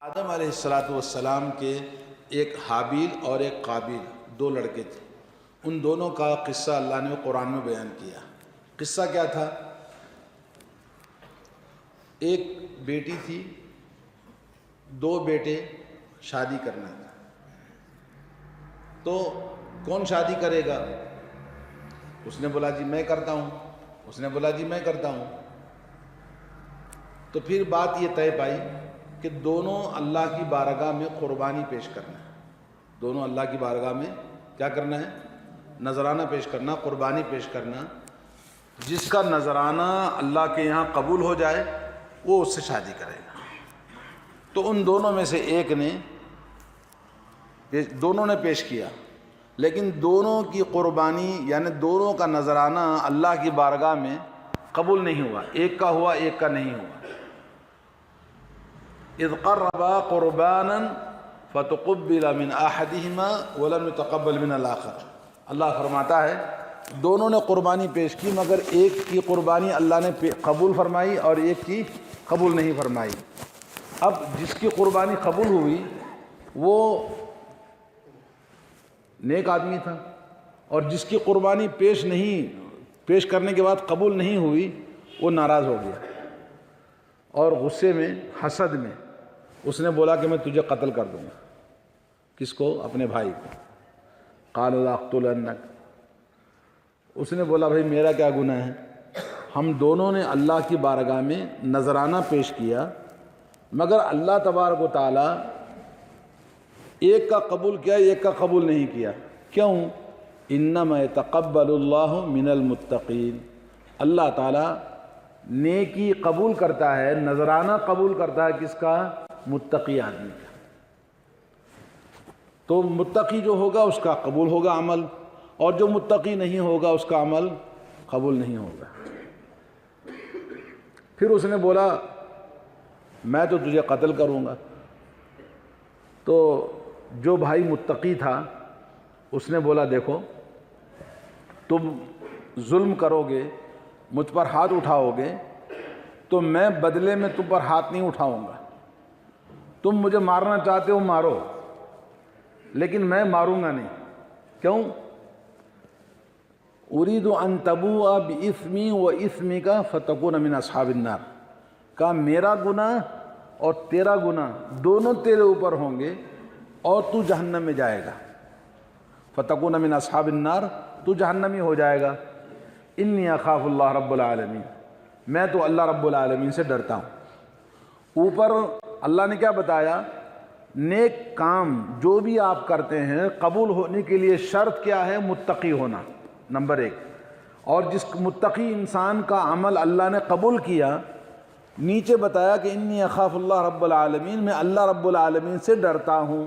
آدم علیہ السلام کے ایک حابیل اور ایک قابیل دو لڑکے تھے. ان دونوں کا قصہ اللہ نے قرآن میں بیان کیا. قصہ کیا تھا؟ ایک بیٹی تھی، دو بیٹے، شادی کرنا تھا. تو کون شادی کرے گا؟ اس نے بولا جی میں کرتا ہوں، اس نے بولا جی میں کرتا ہوں. تو پھر بات یہ طے پائی کہ دونوں اللہ کی بارگاہ میں قربانی پیش کرنا ہے. دونوں اللہ کی بارگاہ میں کیا کرنا ہے؟ نذرانہ پیش کرنا، قربانی پیش کرنا. جس کا نذرانہ اللہ کے یہاں قبول ہو جائے وہ اس سے شادی کرے گا. تو ان دونوں میں سے ایک نے دونوں نے پیش کیا، لیکن دونوں کی قربانی یعنی دونوں کا نذرانہ اللہ کی بارگاہ میں قبول نہیں ہوا. ایک کا ہوا، ایک کا نہیں ہوا. اذ قربا قربانا فتقبل من احدهما ولم يتقبل من الاخر. اللہ فرماتا ہے دونوں نے قربانی پیش کی مگر ایک کی قربانی اللہ نے قبول فرمائی اور ایک کی قبول نہیں فرمائی. اب جس کی قربانی قبول ہوئی وہ نیک آدمی تھا، اور جس کی قربانی پیش کرنے کے بعد قبول نہیں ہوئی وہ ناراض ہو گیا، اور غصے میں، حسد میں اس نے بولا کہ میں تجھے قتل کر دوں گا. کس کو؟ اپنے بھائی کو. قال لاقتلنک. اس نے بولا بھائی میرا کیا گناہ ہے؟ ہم دونوں نے اللہ کی بارگاہ میں نذرانہ پیش کیا مگر اللہ تبارک و تعالی ایک کا قبول کیا، ایک کا قبول نہیں کیا. کیوں؟ انما یتقبل اللہ من المتقین. اللہ تعالیٰ نیکی قبول کرتا ہے، نذرانہ قبول کرتا ہے کس کا؟ متقی آدمی کا. تو متقی جو ہوگا اس کا قبول ہوگا عمل، اور جو متقی نہیں ہوگا اس کا عمل قبول نہیں ہوگا. پھر اس نے بولا میں تو تجھے قتل کروں گا. تو جو بھائی متقی تھا اس نے بولا دیکھو تم ظلم کرو گے، مجھ پر ہاتھ اٹھاؤ گے تو میں بدلے میں تم پر ہاتھ نہیں اٹھاؤں گا. تم مجھے مارنا چاہتے ہو مارو، لیکن میں ماروں گا نہیں. کیوں؟ اريد ان تبوء باسمی و اسمک فتکون من اصحاب النار. کہا میرا گناہ اور تیرا گناہ دونوں تیرے اوپر ہوں گے اور تو جہنم میں جائے گا. فتکون من اصحاب النار، تو جہنمی ہو جائے گا. انی اخاف اللہ رب العالمین. میں تو اللہ رب العالمین سے ڈرتا ہوں. اوپر اللہ نے کیا بتایا؟ نیک کام جو بھی آپ کرتے ہیں قبول ہونے کے لیے شرط کیا ہے؟ متقی ہونا، نمبر ایک. اور جس متقی انسان کا عمل اللہ نے قبول کیا، نیچے بتایا کہ انی اخاف اللہ رب العالمین، میں اللہ رب العالمین سے ڈرتا ہوں.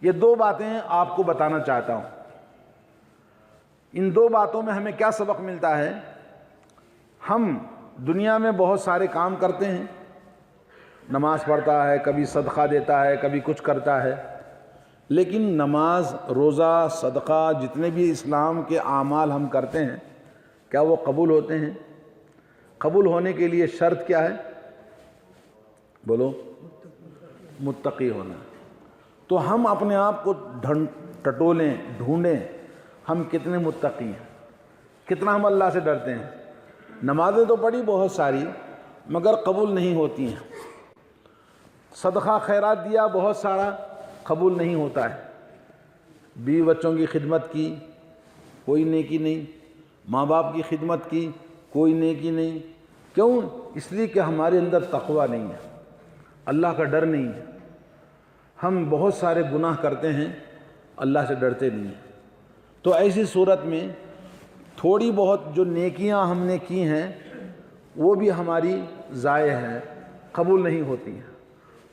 یہ دو باتیں آپ کو بتانا چاہتا ہوں. ان دو باتوں میں ہمیں کیا سبق ملتا ہے؟ ہم دنیا میں بہت سارے کام کرتے ہیں، نماز پڑھتا ہے، کبھی صدقہ دیتا ہے، کبھی کچھ کرتا ہے، لیکن نماز، روزہ، صدقہ، جتنے بھی اسلام کے اعمال ہم کرتے ہیں کیا وہ قبول ہوتے ہیں؟ قبول ہونے کے لیے شرط کیا ہے؟ بولو. متقی ہونا. تو ہم اپنے آپ کو ٹٹولیں، ڈھونڈیں ہم کتنے متقی ہیں، کتنا ہم اللہ سے ڈرتے ہیں. نمازیں تو پڑھی بہت ساری مگر قبول نہیں ہوتی ہیں. صدقہ خیرات دیا بہت سارا، قبول نہیں ہوتا ہے. بیوی بچوں کی خدمت کی، کوئی نیکی نہیں. ماں باپ کی خدمت کی، کوئی نیکی نہیں. کیوں؟ اس لیے کہ ہمارے اندر تقوی نہیں ہے، اللہ کا ڈر نہیں ہے. ہم بہت سارے گناہ کرتے ہیں، اللہ سے ڈرتے نہیں ہیں. تو ایسی صورت میں تھوڑی بہت جو نیکیاں ہم نے کی ہیں وہ بھی ہماری ضائع ہیں، قبول نہیں ہوتی ہیں.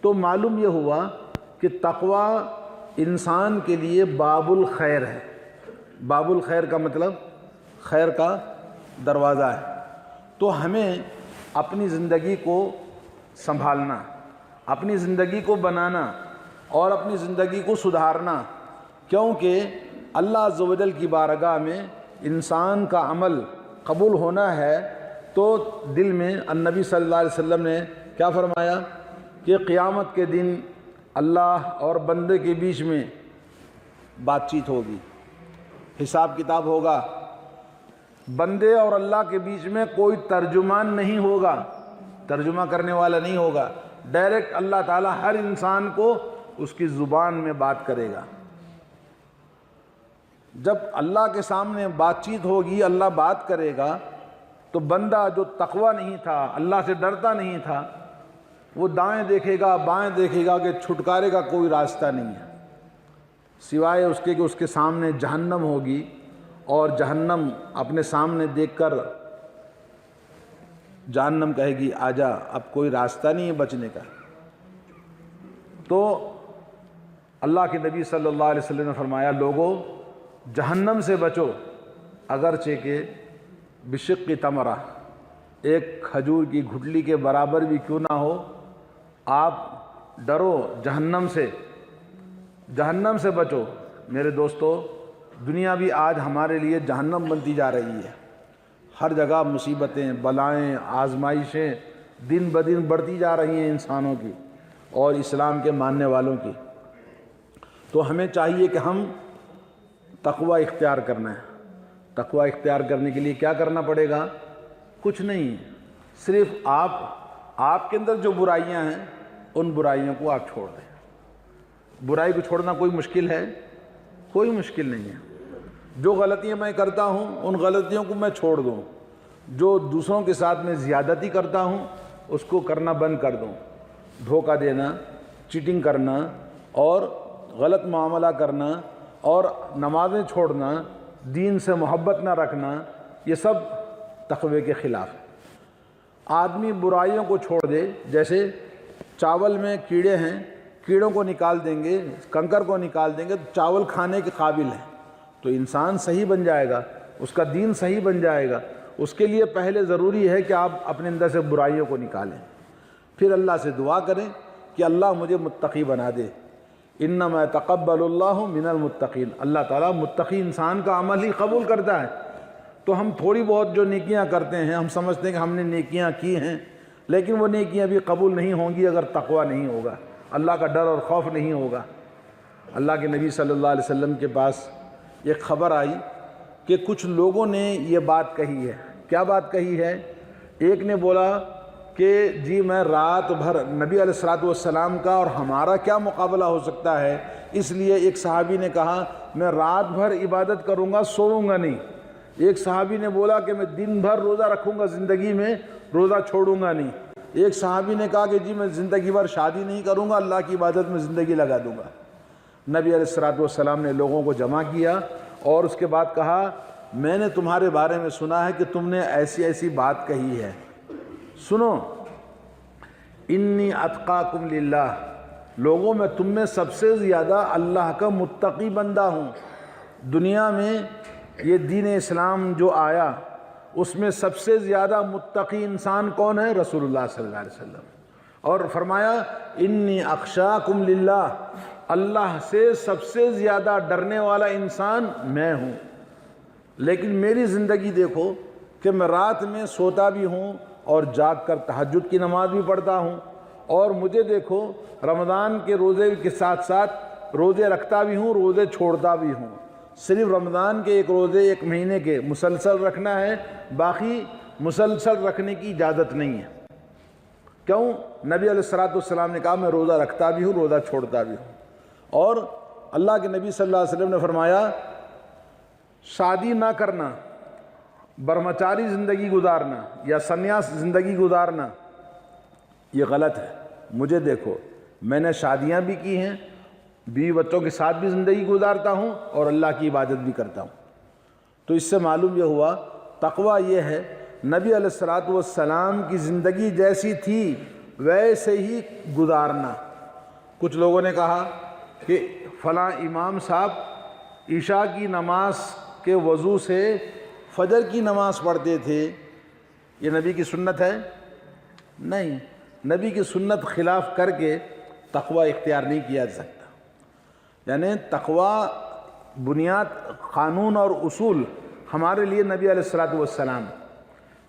تو معلوم یہ ہوا کہ تقوی انسان کے لیے باب الخیر ہے. باب الخیر کا مطلب خیر کا دروازہ ہے. تو ہمیں اپنی زندگی کو سنبھالنا، اپنی زندگی کو بنانا اور اپنی زندگی کو سدھارنا، کیونکہ اللہ عز و جل کی بارگاہ میں انسان کا عمل قبول ہونا ہے. تو دل میں النبی صلی اللہ علیہ وسلم نے کیا فرمایا؟ کہ قیامت کے دن اللہ اور بندے کے بیچ میں بات چیت ہوگی، حساب کتاب ہوگا، بندے اور اللہ کے بیچ میں کوئی ترجمان نہیں ہوگا، ترجمہ کرنے والا نہیں ہوگا، ڈائریکٹ اللہ تعالیٰ ہر انسان کو اس کی زبان میں بات کرے گا۔ جب اللہ کے سامنے بات چیت ہوگی، اللہ بات کرے گا، تو بندہ جو تقوی نہیں تھا، اللہ سے ڈرتا نہیں تھا، وہ دائیں دیکھے گا بائیں دیکھے گا کہ چھٹکارے کا کوئی راستہ نہیں ہے سوائے اس کے کہ اس کے سامنے جہنم ہوگی، اور جہنم اپنے سامنے دیکھ کر جہنم کہے گی آجا، اب کوئی راستہ نہیں ہے بچنے کا۔ تو اللہ کے نبی صلی اللہ علیہ وسلم نے فرمایا، لوگوں جہنم سے بچو، اگرچہ کہ بشق تمرہ، ایک کھجور کی گھٹلی کے برابر بھی کیوں نہ ہو، آپ ڈرو جہنم سے، جہنم سے بچو۔ میرے دوستو، دنیا بھی آج ہمارے لیے جہنم بنتی جا رہی ہے، ہر جگہ مصیبتیں، بلائیں، آزمائشیں دن بدن بڑھتی جا رہی ہیں انسانوں کی اور اسلام کے ماننے والوں کی۔ تو ہمیں چاہیے کہ ہم تقوی اختیار کرنا ہے۔ تقوی اختیار کرنے کے لیے کیا کرنا پڑے گا؟ کچھ نہیں، صرف آپ کے اندر جو برائیاں ہیں ان برائیوں کو آپ چھوڑ دیں۔ برائی کو چھوڑنا کوئی مشکل ہے؟ کوئی مشکل نہیں ہے۔ جو غلطیاں میں کرتا ہوں ان غلطیوں کو میں چھوڑ دوں، جو دوسروں کے ساتھ میں زیادتی کرتا ہوں اس کو کرنا بند کر دوں، دھوکہ دینا، چیٹنگ کرنا اور غلط معاملہ کرنا اور نمازیں چھوڑنا، دین سے محبت نہ رکھنا، یہ سب تقوی کے خلاف ہے۔ آدمی برائیوں کو چھوڑ دے، جیسے چاول میں کیڑے ہیں، کیڑوں کو نکال دیں گے، کنکر کو نکال دیں گے تو چاول کھانے کے قابل ہے، تو انسان صحیح بن جائے گا، اس کا دین صحیح بن جائے گا۔ اس کے لیے پہلے ضروری ہے کہ آپ اپنے اندر سے برائیوں کو نکالیں، پھر اللہ سے دعا کریں کہ اللہ مجھے متقی بنا دے۔ انما يتقبل اللہ من المتقین، اللہ تعالیٰ متقی انسان کا عمل ہی قبول کرتا ہے۔ تو ہم تھوڑی بہت جو نیکیاں کرتے ہیں، ہم سمجھتے ہیں کہ ہم نے نیکیاں کی ہیں، لیکن وہ نیکیاں بھی قبول نہیں ہوں گی اگر تقوی نہیں ہوگا، اللہ کا ڈر اور خوف نہیں ہوگا۔ اللہ کے نبی صلی اللہ علیہ وسلم کے پاس ایک خبر آئی کہ کچھ لوگوں نے یہ بات کہی ہے۔ کیا بات کہی ہے؟ ایک نے بولا کہ جی میں رات بھر، نبی علیہ الصلوۃ والسلام کا اور ہمارا کیا مقابلہ ہو سکتا ہے، اس لیے ایک صحابی نے کہا میں رات بھر عبادت کروں گا، سوؤں گا نہیں۔ ایک صحابی نے بولا کہ میں دن بھر روزہ رکھوں گا، زندگی میں روزہ چھوڑوں گا نہیں۔ ایک صحابی نے کہا کہ جی میں زندگی بھر شادی نہیں کروں گا، اللہ کی عبادت میں زندگی لگا دوں گا۔ نبی علیہ الصلوۃ والسلام نے لوگوں کو جمع کیا اور اس کے بعد کہا میں نے تمہارے بارے میں سنا ہے کہ تم نے ایسی ایسی بات کہی ہے، سنو، انی اتقاکم للہ، لوگوں میں تم میں سب سے زیادہ اللہ کا متقی بندہ ہوں۔ دنیا میں یہ دین اسلام جو آیا اس میں سب سے زیادہ متقی انسان کون ہے؟ رسول اللہ صلی اللہ علیہ وسلم۔ اور فرمایا انی اخشاکم للہ، اللہ سے سب سے زیادہ ڈرنے والا انسان میں ہوں۔ لیکن میری زندگی دیکھو کہ میں رات میں سوتا بھی ہوں اور جاگ کر تہجد کی نماز بھی پڑھتا ہوں، اور مجھے دیکھو رمضان کے روزے کے ساتھ ساتھ روزے رکھتا بھی ہوں، روزے چھوڑتا بھی ہوں۔ صرف رمضان کے ایک روزے ایک مہینے کے مسلسل رکھنا ہے، باقی مسلسل رکھنے کی اجازت نہیں ہے۔ کیوں؟ نبی علیہ الصلوۃ والسلام نے کہا میں روزہ رکھتا بھی ہوں، روزہ چھوڑتا بھی ہوں۔ اور اللہ کے نبی صلی اللہ علیہ وسلم نے فرمایا شادی نہ کرنا، برہمچاری زندگی گزارنا یا سنیاس زندگی گزارنا یہ غلط ہے۔ مجھے دیکھو، میں نے شادیاں بھی کی ہیں، بیوی بچوں کے ساتھ بھی زندگی گزارتا ہوں اور اللہ کی عبادت بھی کرتا ہوں۔ تو اس سے معلوم یہ ہوا تقوی یہ ہے نبی علیہ الصلوۃ والسلام کی زندگی جیسی تھی ویسے ہی گزارنا۔ کچھ لوگوں نے کہا کہ فلاں امام صاحب عشاء کی نماز کے وضو سے فجر کی نماز پڑھتے تھے، یہ نبی کی سنت ہے؟ نہیں، نبی کی سنت خلاف کر کے تقوی اختیار نہیں کیا جا سکتا۔ یعنی تقوی بنیاد، قانون اور اصول ہمارے لیے نبی علیہ الصلوۃ والسلام۔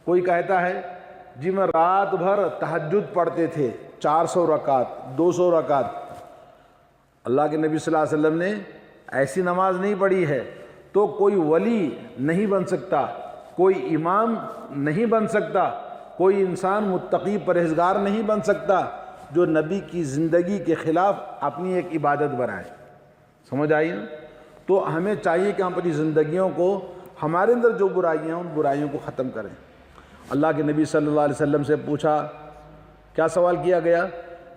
کوئی کہتا ہے جی میں رات بھر تہجد پڑھتے تھے، 400 رکعت 200 رکعت، اللہ کے نبی صلی اللہ علیہ وسلم نے ایسی نماز نہیں پڑھی ہے، تو کوئی ولی نہیں بن سکتا، کوئی امام نہیں بن سکتا، کوئی انسان متقی پرہیزگار نہیں بن سکتا جو نبی کی زندگی کے خلاف اپنی ایک عبادت بنائے۔ سمجھ آئی نا؟ تو ہمیں چاہیے کہ ہم اپنی زندگیوں کو، ہمارے اندر جو برائیاں ہیں ان برائیوں کو ختم کریں۔ اللہ کے نبی صلی اللہ علیہ وسلم سے پوچھا، کیا سوال کیا گیا؟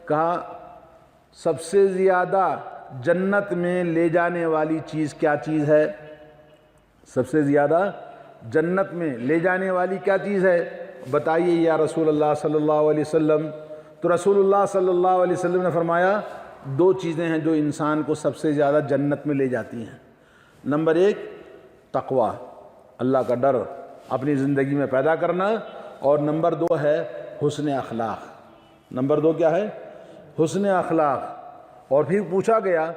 کہا سب سے زیادہ جنت میں لے جانے والی چیز کیا چیز ہے؟ سب سے زیادہ جنت میں لے جانے والی کیا چیز ہے؟ بتائیے یا رسول اللہ صلی اللہ علیہ وسلم۔ تو رسول اللہ صلی اللہ علیہ وسلم نے فرمایا 2 چیزیں ہیں جو انسان کو سب سے زیادہ جنت میں لے جاتی ہیں۔ نمبر 1 تقوی، اللہ کا ڈر اپنی زندگی میں پیدا کرنا، اور نمبر 2 ہے حسن اخلاق۔ نمبر 2 کیا ہے؟ حسن اخلاق۔ اور پھر پوچھا گیا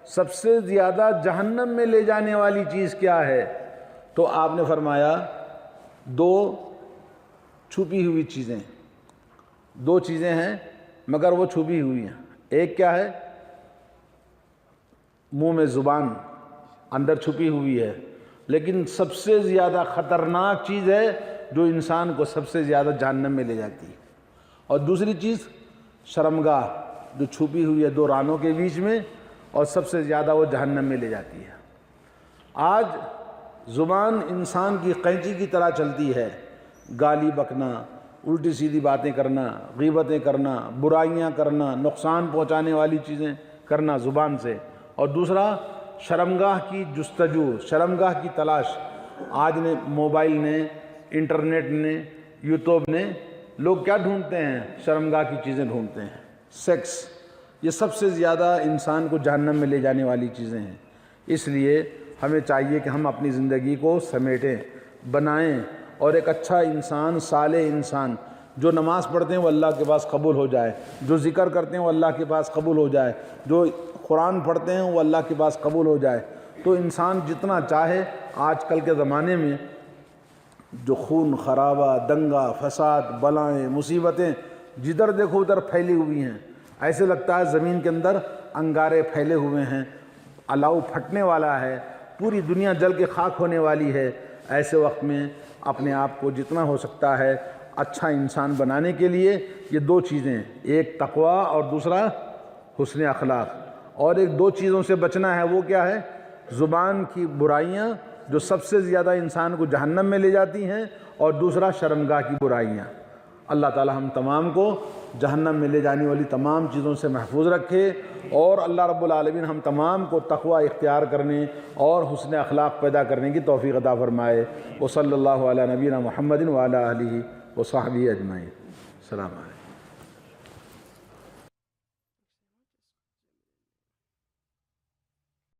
سب سے زیادہ جہنم میں لے جانے والی چیز کیا ہے؟ تو آپ نے فرمایا 2 چھپی ہوئی چیزیں، 2 چیزیں ہیں مگر وہ چھپی ہوئی ہیں۔ ایک کیا ہے؟ منہ میں زبان اندر چھپی ہوئی ہے، لیکن سب سے زیادہ خطرناک چیز ہے جو انسان کو سب سے زیادہ جہنم میں لے جاتی ہے۔ اور دوسری چیز شرمگاہ، جو چھپی ہوئی ہے 2 رانوں کے بیچ میں، اور سب سے زیادہ وہ جہنم میں لے جاتی ہے۔ آج زبان انسان کی قینچی کی طرح چلتی ہے، گالی بکنا، الٹی سیدھی باتیں کرنا، غیبتیں کرنا، برائیاں کرنا، نقصان پہنچانے والی چیزیں کرنا زبان سے۔ اور دوسرا شرمگاہ کی جستجو، شرمگاہ کی تلاش۔ آج نے موبائل نے، انٹرنیٹ نے، یوٹیوب نے، لوگ کیا ڈھونڈتے ہیں؟ شرمگاہ کی چیزیں ڈھونڈتے ہیں۔ سیکس، یہ سب سے زیادہ انسان کو جہنم میں لے جانے والی چیزیں ہیں۔ اس لیے ہمیں چاہیے کہ ہم اپنی زندگی کو سمیٹیں، بنائیں، اور ایک اچھا انسان، صالح انسان، جو نماز پڑھتے ہیں وہ اللہ کے پاس قبول ہو جائے، جو ذکر کرتے ہیں وہ اللہ کے پاس قبول ہو جائے، جو قرآن پڑھتے ہیں وہ اللہ کے پاس قبول ہو جائے۔ تو انسان جتنا چاہے، آج کل کے زمانے میں جو خون خرابہ، دنگا فساد، بلائیں، مصیبتیں جدھر دیکھو ادھر پھیلی ہوئی ہیں، ایسے لگتا ہے زمین کے اندر انگارے پھیلے ہوئے ہیں، الاؤ پھٹنے والا ہے، پوری دنیا جل کے خاک ہونے والی ہے۔ ایسے وقت میں اپنے آپ کو جتنا ہو سکتا ہے اچھا انسان بنانے کے لیے یہ 2 چیزیں، ایک تقوی اور دوسرا حسن اخلاق۔ اور ایک 2 چیزوں سے بچنا ہے، وہ کیا ہے؟ زبان کی برائیاں جو سب سے زیادہ انسان کو جہنم میں لے جاتی ہیں، اور دوسرا شرمگاہ کی برائیاں۔ اللہ تعالی ہم تمام کو جہنم میں لے جانے والی تمام چیزوں سے محفوظ رکھے، اور اللہ رب العالمین ہم تمام کو تقوی اختیار کرنے اور حسن اخلاق پیدا کرنے کی توفیق عطا فرمائے۔ وصلی اللہ علی نبینا محمد وعلی آلہ وصحبہ اجمعین۔ السلام علیکم۔